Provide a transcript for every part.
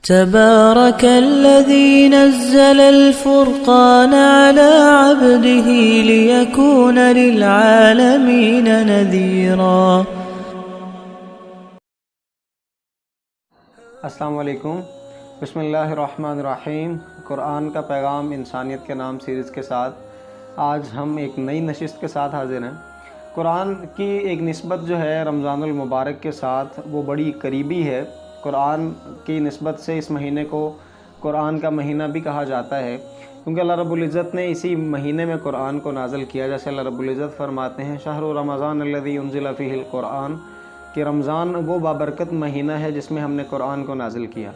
تبارك الذي نزل الفرقان على عبده ليكون للعالمين نذيرا۔ السلام علیکم، بسم اللہ الرحمن الرحیم۔ قرآن کا پیغام انسانیت کے نام سیریز کے ساتھ آج ہم ایک نئی نشست کے ساتھ حاضر ہیں۔ قرآن کی ایک نسبت جو ہے رمضان المبارک کے ساتھ وہ بڑی قریبی ہے۔ قرآن کی نسبت سے اس مہینے کو قرآن کا مہینہ بھی کہا جاتا ہے، کیونکہ اللہ رب العزت نے اسی مہینے میں قرآن کو نازل کیا، جیسے اللہ رب العزت فرماتے ہیں شہر رمضان الذی انزل فیہ القرآن، کہ رمضان وہ بابرکت مہینہ ہے جس میں ہم نے قرآن کو نازل کیا۔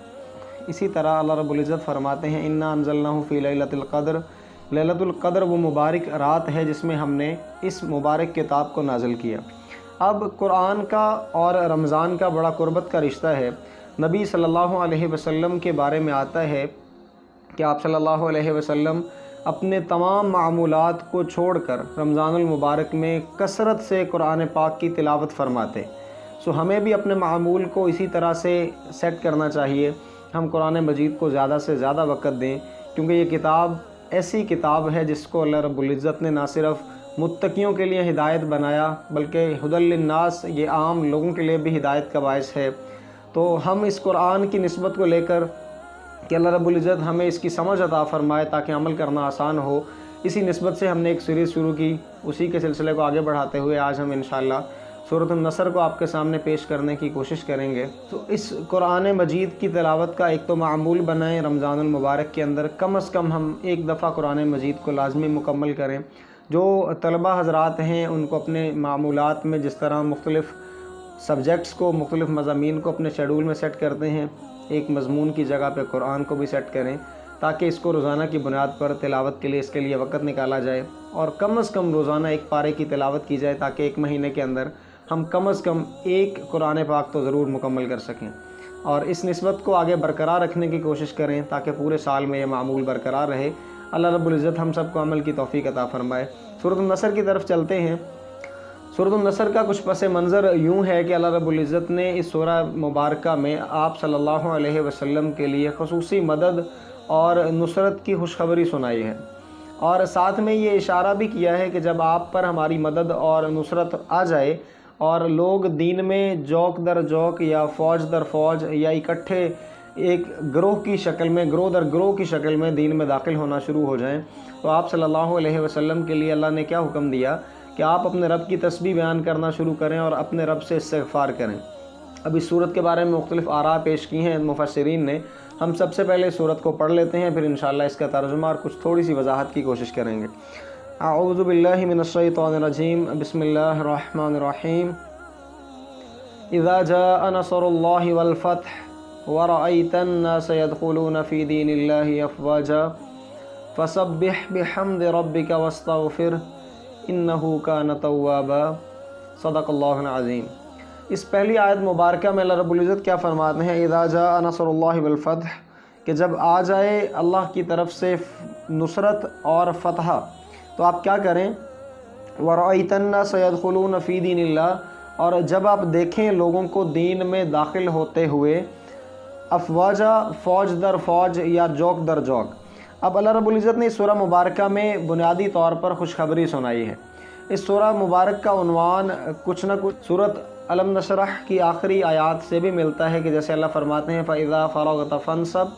اسی طرح اللہ رب العزت فرماتے ہیں انا انزلناہ فی لیلۃ القدر، لیلۃ القدر وہ مبارک رات ہے جس میں ہم نے اس مبارک کتاب کو نازل کیا۔ اب قرآن کا اور رمضان کا بڑا قربت کا رشتہ ہے۔ نبی صلی اللہ علیہ وسلم کے بارے میں آتا ہے کہ آپ صلی اللہ علیہ وسلم اپنے تمام معمولات کو چھوڑ کر رمضان المبارک میں کثرت سے قرآن پاک کی تلاوت فرماتے۔ ہمیں بھی اپنے معمول کو اسی طرح سے سیٹ کرنا چاہیے، ہم قرآن مجید کو زیادہ سے زیادہ وقت دیں، کیونکہ یہ کتاب ایسی کتاب ہے جس کو اللہ رب العزت نے نہ صرف متقیوں کے لیے ہدایت بنایا بلکہ ھدی للناس، یہ عام لوگوں کے لیے بھی ہدایت کا باعث ہے۔ تو ہم اس قرآن کی نسبت کو لے کر کہ اللہ رب العزت ہمیں اس کی سمجھ عطا فرمائے تاکہ عمل کرنا آسان ہو، اسی نسبت سے ہم نے ایک سیریز شروع کی۔ اسی کے سلسلے کو آگے بڑھاتے ہوئے آج ہم انشاءاللہ سورۃ النصر کو آپ کے سامنے پیش کرنے کی کوشش کریں گے۔ تو اس قرآن مجید کی تلاوت کا ایک تو معمول بنائیں، رمضان المبارک کے اندر کم از کم ہم ایک دفعہ قرآن مجید کو لازمی مکمل کریں۔ جو طلبہ حضرات ہیں ان کو اپنے معمولات میں جس طرح مختلف سبجیکٹس کو، مختلف مضامین کو اپنے شیڈول میں سیٹ کرتے ہیں، ایک مضمون کی جگہ پہ قرآن کو بھی سیٹ کریں تاکہ اس کو روزانہ کی بنیاد پر تلاوت کے لیے اس کے لیے وقت نکالا جائے، اور کم از کم روزانہ ایک پارے کی تلاوت کی جائے تاکہ ایک مہینے کے اندر ہم کم از کم ایک قرآن پاک تو ضرور مکمل کر سکیں، اور اس نسبت کو آگے برقرار رکھنے کی کوشش کریں تاکہ پورے سال میں یہ معمول برقرار رہے۔ اللہ رب العزت ہم سب کو عمل کی توفیق عطا فرمائے۔ سورۃ النصر کی طرف چلتے ہیں۔ سورۃ النصر کا کچھ پس منظر یوں ہے کہ اللہ رب العزت نے اس سورہ مبارکہ میں آپ صلی اللہ علیہ وسلم کے لیے خصوصی مدد اور نصرت کی خوشخبری سنائی ہے، اور ساتھ میں یہ اشارہ بھی کیا ہے کہ جب آپ پر ہماری مدد اور نصرت آ جائے اور لوگ دین میں جوک در جوک یا فوج در فوج یا اکٹھے ایک گروہ کی شکل میں، گروہ در گروہ کی شکل میں دین میں داخل ہونا شروع ہو جائیں، تو آپ صلی اللہ علیہ وسلم کے لیے اللہ نے کیا حکم دیا کہ آپ اپنے رب کی تسبیح بیان کرنا شروع کریں اور اپنے رب سے استغفار کریں۔ اب اس صورت کے بارے میں مختلف آراء پیش کی ہیں مفسرین نے۔ ہم سب سے پہلے صورت کو پڑھ لیتے ہیں، پھر انشاءاللہ اس کا ترجمہ اور کچھ تھوڑی سی وضاحت کی کوشش کریں گے۔ اعوذ باللہ من الشیطان الرجیم، بسم اللہ الرحمن الرحیم۔ اذا جاء نصر اللہ والفتح ورأیت الناس يدخلون فی دین اللہ افواجا فسبح بحمد ربک واستغفر انہو کان توابا، صدق اللہ العظیم۔ اس پہلی آیت مبارکہ میں اللہ رب العزت کیا فرماتے ہیں؟ اذا جاء نصر اللہ والفتح، کہ جب آ جائے اللہ کی طرف سے نصرت اور فتح تو آپ کیا کریں؟ وَرَأَيْتَ النَّاسَ يَدْخُلُونَ فِي دِينِ اللَّهِ، اور جب آپ دیکھیں لوگوں کو دین میں داخل ہوتے ہوئے، افواجا، فوج در فوج یا جوک در جوک۔ اب اللہ رب العزت نے اس سورہ مبارکہ میں بنیادی طور پر خوشخبری سنائی ہے۔ اس سورہ مبارک کا عنوان کچھ نہ کچھ سورۃ الم نشرح کی آخری آیات سے بھی ملتا ہے، کہ جیسے اللہ فرماتے ہیں فَإِذَا فَرَغْتَ فَانْصَبْ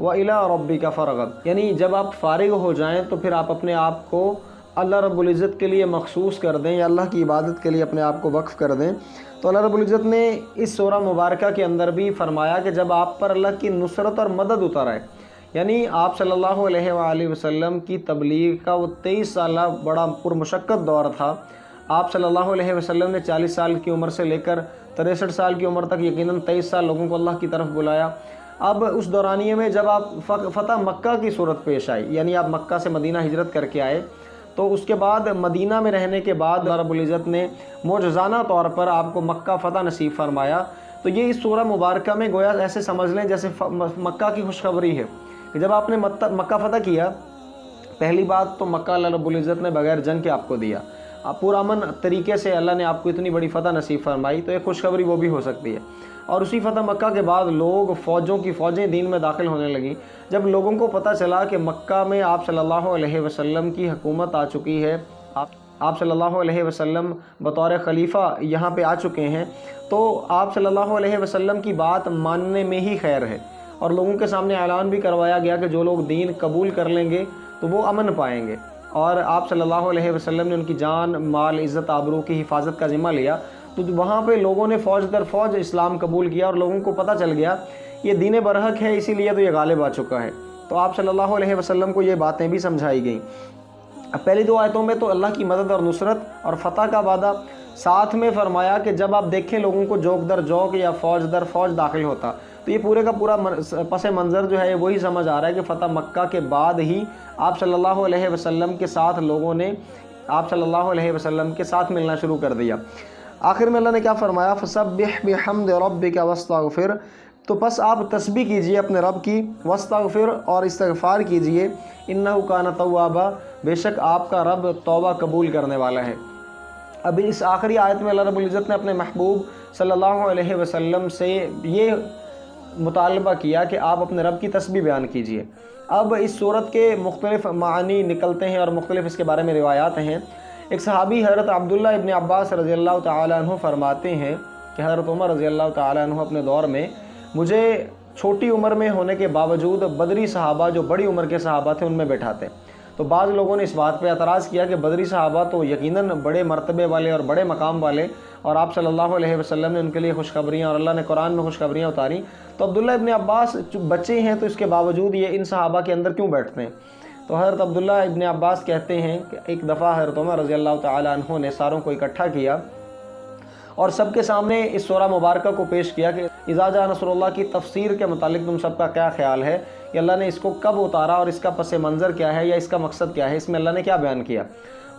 وَإِلَىٰ رَبِّكَ فَارْغَب، یعنی جب آپ فارغ ہو جائیں تو پھر آپ اپنے آپ کو اللہ رب العزت کے لیے مخصوص کر دیں یا اللہ کی عبادت کے لیے اپنے آپ کو وقف کر دیں۔ تو اللہ رب العزت نے اس سورہ مبارکہ کے اندر بھی فرمایا کہ جب آپ پر اللہ کی نصرت اور مدد اتر آئے، یعنی آپ صلی اللہ علیہ وآلہ وسلم کی تبلیغ کا وہ 23 سالہ بڑا پرمشقت دور تھا۔ آپ صلی اللہ علیہ وسلم نے 40 سال کی عمر سے لے کر 63 سال کی عمر تک یقیناً 23 سال لوگوں کو اللہ کی طرف بلایا۔ اب اس دورانیے میں جب آپ فتح مکہ کی صورت پیش آئی، یعنی آپ مکہ سے مدینہ ہجرت کر کے آئے، تو اس کے بعد مدینہ میں رہنے کے بعد اللہ رب العزت نے معجزانہ طور پر آپ کو مکہ فتح نصیب فرمایا۔ تو یہ اس سورہ مبارکہ میں گویا ایسے سمجھ لیں جیسے مکہ کی خوشخبری ہے کہ جب آپ نے مکہ فتح کیا، پہلی بات تو مکہ اللہ رب العزت نے بغیر جنگ کے آپ کو دیا۔ پرامن طریقے سے اللہ نے آپ کو اتنی بڑی فتح نصیب فرمائی، تو ایک خوشخبری وہ بھی ہو سکتی ہے۔ اور اسی فتح مکہ کے بعد لوگ فوجوں کی فوجیں دین میں داخل ہونے لگیں۔ جب لوگوں کو پتہ چلا کہ مکہ میں آپ صلی اللہ علیہ وسلم کی حکومت آ چکی ہے، آپ صلی اللہ علیہ وسلم بطور خلیفہ یہاں پہ آ چکے ہیں، تو آپ صلی اللہ علیہ وسلم کی بات ماننے میں ہی خیر ہے۔ اور لوگوں کے سامنے اعلان بھی کروایا گیا کہ جو لوگ دین قبول کر لیں گے تو وہ امن پائیں گے، اور آپ صلی اللہ علیہ وسلم نے ان کی جان، مال، عزت، آبرو کی حفاظت کا ذمہ لیا۔ تو وہاں پہ لوگوں نے فوج در فوج اسلام قبول کیا، اور لوگوں کو پتہ چل گیا یہ دین برحق ہے، اسی لیے تو یہ غالب آ چکا ہے۔ تو آپ صلی اللہ علیہ وسلم کو یہ باتیں بھی سمجھائی گئیں۔ اب پہلی 2 آیتوں میں تو اللہ کی مدد اور نصرت اور فتح کا وعدہ، ساتھ میں فرمایا کہ جب آپ دیکھیں لوگوں کو جوک در جوک یا فوج در فوج داخل ہوتا، تو یہ پورے کا پورا پس منظر جو ہے وہی سمجھ آ رہا ہے کہ فتح مکہ کے بعد ہی آپ صلی اللہ علیہ وسلم کے ساتھ لوگوں نے آپ صلی اللہ علیہ وسلم کے ساتھ ملنا شروع کر دیا۔ آخر میں اللہ نے کیا فرمایا؟ فَسَبِّحْ بِحَمْدِ رَبِّكَ وَاسْتَغْفِرْ، تو بس آپ تسبیح کیجئے اپنے رب کی، وَاسْتَغْفِرْ، اور استغفار کیجئے، إِنَّهُ كَانَ تَوَّابًا، بے شک آپ کا رب توبہ قبول کرنے والا ہے۔ اب اس آخری آیت میں اللہ رب العزت نے اپنے محبوب صلی اللہ علیہ وسلم سے یہ مطالبہ کیا کہ آپ اپنے رب کی تسبیح بیان کیجئے۔ اب اس صورت کے مختلف معانی نکلتے ہیں اور مختلف اس کے بارے میں روایات ہیں۔ ایک صحابی حضرت عبداللہ ابن عباس رضی اللہ تعالیٰ عنہ فرماتے ہیں کہ حضرت عمر رضی اللہ تعالیٰ عنہ اپنے دور میں مجھے چھوٹی عمر میں ہونے کے باوجود بدری صحابہ جو بڑی عمر کے صحابہ تھے ان میں بیٹھاتے۔ تو بعض لوگوں نے اس بات پہ اعتراض کیا کہ بدری صحابہ تو یقیناً بڑے مرتبے والے اور بڑے مقام والے، اور آپ صلی اللہ علیہ وسلم نے ان کے لیے خوشخبریاں اور اللہ نے قرآن میں خوشخبریاں اتاری، تو عبداللہ ابن عباس بچے ہیں تو اس کے باوجود یہ ان صحابہ کے اندر کیوں بیٹھتے ہیں؟ تو حضرت عبداللہ ابن عباس کہتے ہیں کہ ایک دفعہ حضرت عمر رضی اللہ تعالیٰ عنہ نے ساروں کو اکٹھا کیا اور سب کے سامنے اس سورہ مبارکہ کو پیش کیا کہ اذا جاء نصر اللہ کی تفسیر کے متعلق تم سب کا کیا خیال ہے کہ اللہ نے اس کو کب اتارا اور اس کا پس منظر کیا ہے یا اس کا مقصد کیا ہے، اس میں اللہ نے کیا بیان کیا؟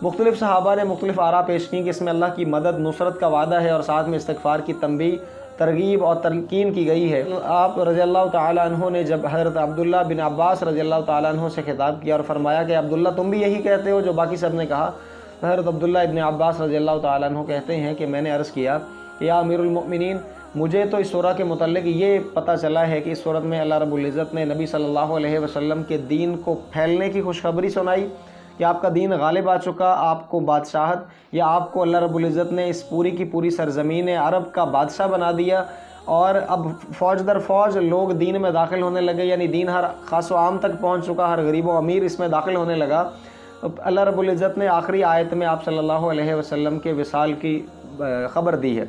مختلف صحابہ نے مختلف آراء پیش کی کہ اس میں اللہ کی مدد، نصرت کا وعدہ ہے، اور ساتھ میں استغفار کی تنبیہ، ترغیب اور تلقین کی گئی ہے۔ آپ رضی اللہ تعالیٰ عنہ نے جب حضرت عبداللہ بن عباس رضی اللہ تعالیٰ عنہ سے خطاب کیا اور فرمایا کہ عبداللہ تم بھی یہی کہتے ہو جو باقی سب نے کہا، حضرت عبداللہ ابن عباس رضی اللہ تعالیٰ عنہ کہتے ہیں کہ میں نے عرض کیا کہ یا امیر المؤمنین، مجھے تو اس سورہ کے متعلق یہ پتہ چلا ہے کہ اس سورت میں اللہ رب العزت نے نبی صلی اللہ علیہ وسلم کے دین کو پھیلنے کی خوشخبری سنائی کہ آپ کا دین غالب آ چکا، آپ کو بادشاہت یا آپ کو اللہ رب العزت نے اس پوری کی پوری سرزمین عرب کا بادشاہ بنا دیا، اور اب فوج در فوج لوگ دین میں داخل ہونے لگے، یعنی دین ہر خاص و عام تک پہنچ چکا، ہر غریب و امیر اس میں داخل ہونے لگا۔ اللہ رب العزت نے آخری آیت میں آپ صلی اللہ علیہ وسلم کے وصال کی خبر دی ہے۔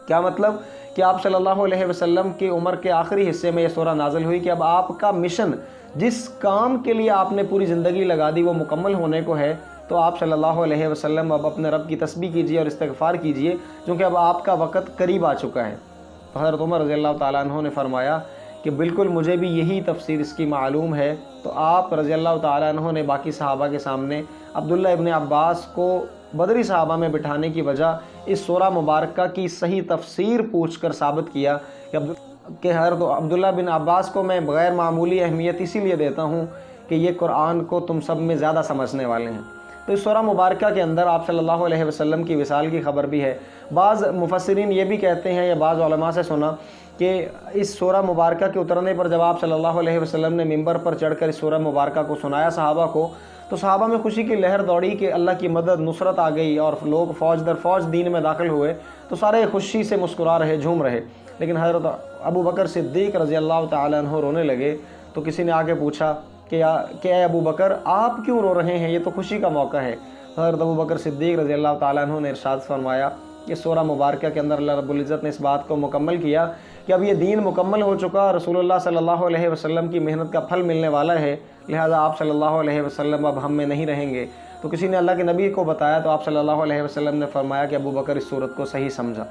کیا مطلب؟ کہ آپ صلی اللہ علیہ وسلم کی عمر کے آخری حصے میں یہ سورہ نازل ہوئی کہ اب آپ کا مشن، جس کام کے لیے آپ نے پوری زندگی لگا دی، وہ مکمل ہونے کو ہے، تو آپ صلی اللہ علیہ وسلم اب اپنے رب کی تسبیح کیجئے اور استغفار کیجئے، کیونکہ اب آپ کا وقت قریب آ چکا ہے۔ حضرت عمر رضی اللہ تعالیٰ عنہ نے فرمایا کہ بالکل مجھے بھی یہی تفسیر اس کی معلوم ہے۔ تو آپ رضی اللہ تعالیٰ عنہ نے باقی صحابہ کے سامنے عبداللہ ابن عباس کو بدری صحابہ میں بٹھانے کی وجہ اس سورہ مبارکہ کی صحیح تفسیر پوچھ کر ثابت کیا کہ حضرت عبداللہ بن عباس کو میں غیر معمولی اہمیت اسی لیے دیتا ہوں کہ یہ قرآن کو تم سب میں زیادہ سمجھنے والے ہیں۔ تو اس سورہ مبارکہ کے اندر آپ صلی اللہ علیہ وسلم کی وصال کی خبر بھی ہے۔ بعض مفسرین یہ بھی کہتے ہیں یا بعض علماء سے سنا کہ اس سورہ مبارکہ کے اترنے پر جب آپ صلی اللہ علیہ وسلم نے ممبر پر چڑھ کر اس سورہ مبارکہ کو سنایا صحابہ کو، تو صحابہ میں خوشی کی لہر دوڑی کہ اللہ کی مدد، نصرت آ گئی اور لوگ فوج در فوج دین میں داخل ہوئے، تو سارے خوشی سے مسکرا رہے، جھوم رہے۔ لیکن حضرت ابو بکر صدیق رضی اللہ تعالیٰ عنہ رونے لگے، تو کسی نے آگے پوچھا کہ اے ابو بکر آپ کیوں رو رہے ہیں، یہ تو خوشی کا موقع ہے۔ حضرت ابو بکر صدیق رضی اللہ تعالیٰ عنہ نے ارشاد فرمایا کہ سورہ مبارکہ کے اندر اللہ رب العزت نے اس بات کو مکمل کیا کہ اب یہ دین مکمل ہو چکا، رسول اللہ صلی اللہ علیہ وسلم کی محنت کا پھل ملنے والا ہے، لہذا آپ صلی اللہ علیہ وسلم اب ہم میں نہیں رہیں گے۔ تو کسی نے اللہ کے نبی کو بتایا تو آپ صلی اللہ علیہ وسلم نے فرمایا کہ ابو بکر اس صورت کو صحیح سمجھا۔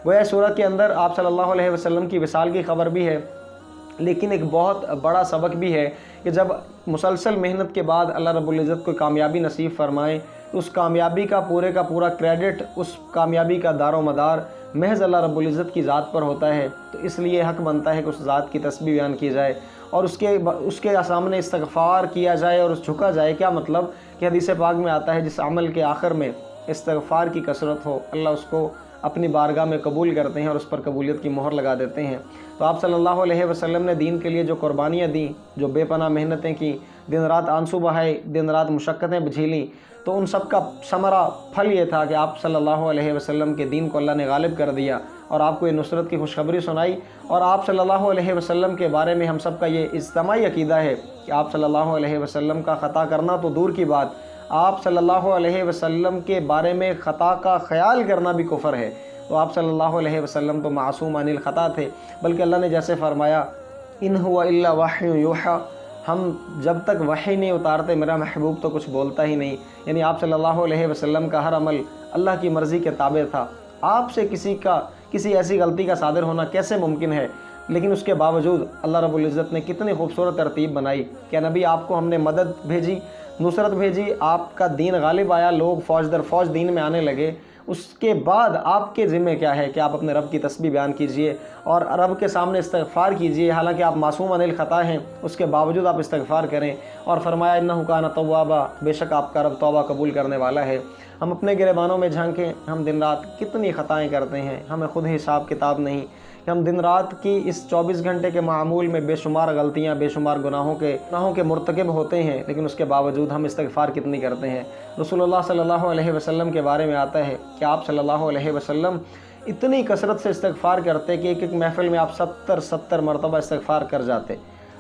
گویا سورت کے اندر آپ صلی اللہ علیہ وسلم کی وصال کی خبر بھی ہے، لیکن ایک بہت بڑا سبق بھی ہے کہ جب مسلسل محنت کے بعد اللہ رب العزت کو کامیابی نصیب فرمائے تو اس کامیابی کا پورا کریڈٹ، اس کامیابی کا دار و مدار محض اللہ رب العزت کی ذات پر ہوتا ہے۔ تو اس لیے حق بنتا ہے کہ اس ذات کی تسبیح بیان کی جائے اور اس کے سامنے استغفار کیا جائے اور جھکا جائے۔ کیا مطلب کہ حدیث پاک میں آتا ہے جس عمل کے آخر میں استغفار کی کثرت ہو، اللہ اس کو اپنی بارگاہ میں قبول کرتے ہیں اور اس پر قبولیت کی مہر لگا دیتے ہیں۔ تو آپ صلی اللہ علیہ وسلم نے دین کے لیے جو قربانیاں دیں، جو بے پناہ محنتیں کیں، دن رات آنسو بہائے، دن رات مشقتیں جھیلیں، تو ان سب کا ثمرہ پھل یہ تھا کہ آپ صلی اللہ علیہ وسلم کے دین کو اللہ نے غالب کر دیا اور آپ کو یہ نصرت کی خوشخبری سنائی۔ اور آپ صلی اللہ علیہ وسلم کے بارے میں ہم سب کا یہ اجتماعی عقیدہ ہے کہ آپ صلی اللہ علیہ وسلم کا خطا کرنا تو دور کی بات، آپ صلی اللہ علیہ وسلم کے بارے میں خطا کا خیال کرنا بھی کفر ہے۔ تو آپ صلی اللہ علیہ وسلم تو معصوم عن الخطا تھے، بلکہ اللہ نے جیسے فرمایا ان هو الا وحی یوحی، ہم جب تک وحی نہیں اتارتے میرا محبوب تو کچھ بولتا ہی نہیں، یعنی آپ صلی اللہ علیہ وسلم کا ہر عمل اللہ کی مرضی کے تابع تھا۔ آپ سے کسی ایسی غلطی کا صادر ہونا کیسے ممکن ہے؟ لیکن اس کے باوجود اللہ رب العزت نے کتنی خوبصورت ترتیب بنائی کہ نبی آپ کو ہم نے مدد بھیجی، نصرت بھیجی، آپ کا دین غالب آیا، لوگ فوج در فوج دین میں آنے لگے۔ اس کے بعد آپ کے ذمہ کیا ہے کہ آپ اپنے رب کی تسبیح بیان کیجئے اور رب کے سامنے استغفار کیجئے، حالانکہ آپ معصوم عن الخطا ہیں، اس کے باوجود آپ استغفار کریں۔ اور فرمایا انہ کان توابا، بے شک آپ کا رب توبہ قبول کرنے والا ہے۔ ہم اپنے گریبانوں میں جھانکیں، ہم دن رات کتنی خطائیں کرتے ہیں، ہمیں خود حساب کتاب نہیں کہ ہم دن رات کی اس 24 گھنٹے کے معمول میں بے شمار غلطیاں، بے شمار گناہوں کے مرتکب ہوتے ہیں، لیکن اس کے باوجود ہم استغفار کتنی کرتے ہیں۔ رسول اللہ صلی اللہ علیہ وسلم کے بارے میں آتا ہے کہ آپ صلی اللہ علیہ وسلم اتنی کثرت سے استغفار کرتے کہ ایک محفل میں آپ 70 مرتبہ استغفار کر جاتے۔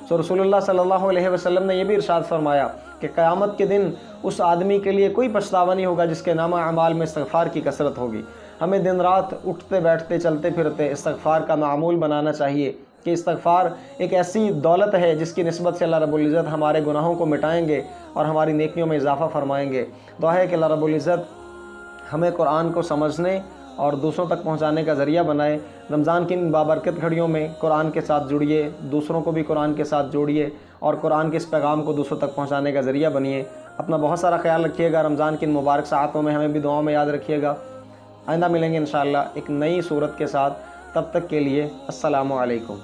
سو رسول اللہ صلی اللہ علیہ وسلم نے یہ بھی ارشاد فرمایا کہ قیامت کے دن اس آدمی کے لیے کوئی پچھتاوا نہیں ہوگا جس کے نامہ اعمال میں استغفار کی کثرت ہوگی۔ ہمیں دن رات اٹھتے بیٹھتے چلتے پھرتے استغفار کا معمول بنانا چاہیے کہ استغفار ایک ایسی دولت ہے جس کی نسبت سے اللہ رب العزت ہمارے گناہوں کو مٹائیں گے اور ہماری نیکیوں میں اضافہ فرمائیں گے۔ دعا ہے کہ اللہ رب العزت ہمیں قرآن کو سمجھنے اور دوسروں تک پہنچانے کا ذریعہ بنائے۔ رمضان کی ان بابرکت گھڑیوں میں قرآن کے ساتھ جڑیے، دوسروں کو بھی قرآن کے ساتھ جوڑیے اور قرآن کے اس پیغام کو دوسروں تک پہنچانے کا ذریعہ بنیے۔ اپنا بہت سارا خیال رکھیے گا، رمضان کی ان مبارک ساعتوں میں ہمیں بھی دعاؤں میں یاد رکھیے گا۔ آئندہ ملیں گے انشاءاللہ ایک نئی صورت کے ساتھ، تب تک کے لیے السلام علیکم۔